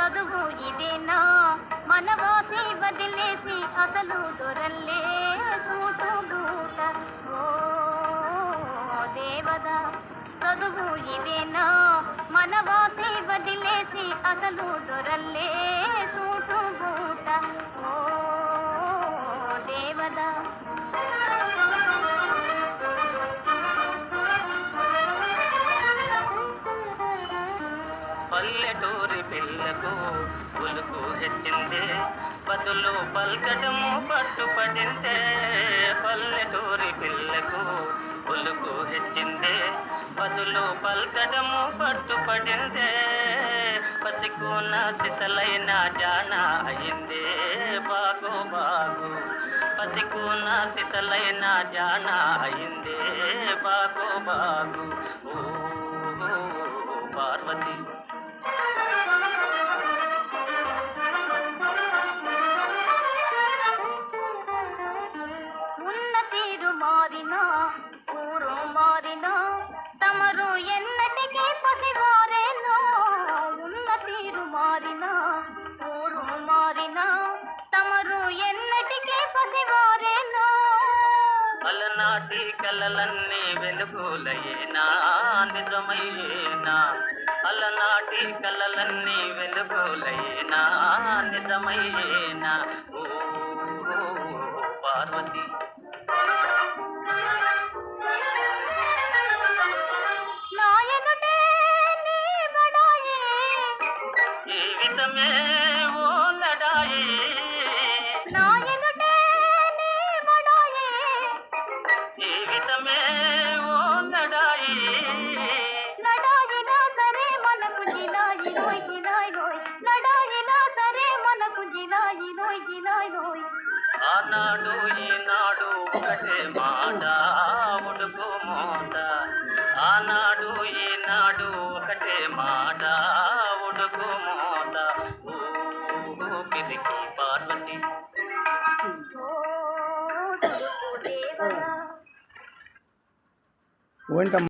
చదువు ఇదేనా మనవాసి వదిలేసి అసలు దొరల్లే సూటు బూట. ఓ దేవదా చదువు ఇదేనా మనవాసి వదిలేసి అసలు దొరల్లే సూటు బూట. ఓ దేవదా పల్లెటూరి పిల్లకు ఉలుకు హెచ్చిందే బతులు పల్కటము పట్టుపడిందే. పల్లెటూరి పిల్లకు ఉలుకు హెచ్చిందే బతులు పల్కటము పట్టుపడిందే. పసికున్న సిసలైన జాన అయిందే బాగు బాగు. పసికున్న సిసలైన జాన అయిందే బాగు బాగు. ఓ పార్వతి ఉన్న తీరు మారినా ఊరు మారినా తమరు ఎన్నటికీ పసివారేనో. ఉన్న తీరు మారినా ఊరు మారినా తమరు ఎన్నటికీ పసివారేనో. అలనాటి కలలన్నీ వెలుగులయేనా నిజమయ్యేనా. అలనాటి కలలన్నీ వెలుగులయేనా నిజమయ్యేనా. ఓ పార్వతి నాయకుడే నీ బడాయి జీవితమే ఓ లడాయి. నాయకుడే నీ బడాయి జీవితమే ఓ లడాయి. లడాయినా సరే మనకు జిలాయి రోయ్ జిలాయి రోయ్. లడాయినా సరే మనకు జిలాయి రోయ్ జిలాయి రోయ్. ఆనాడు ఈనాడు ఒకటే మాట ఉడుకు మోట. ఆనాడు ఈనాడు ఒకటే మాట ఉడుకు మోట. ఓ పిరికి పార్వతి ఓ దుడుకు దేవరా. ఓంటమ్మ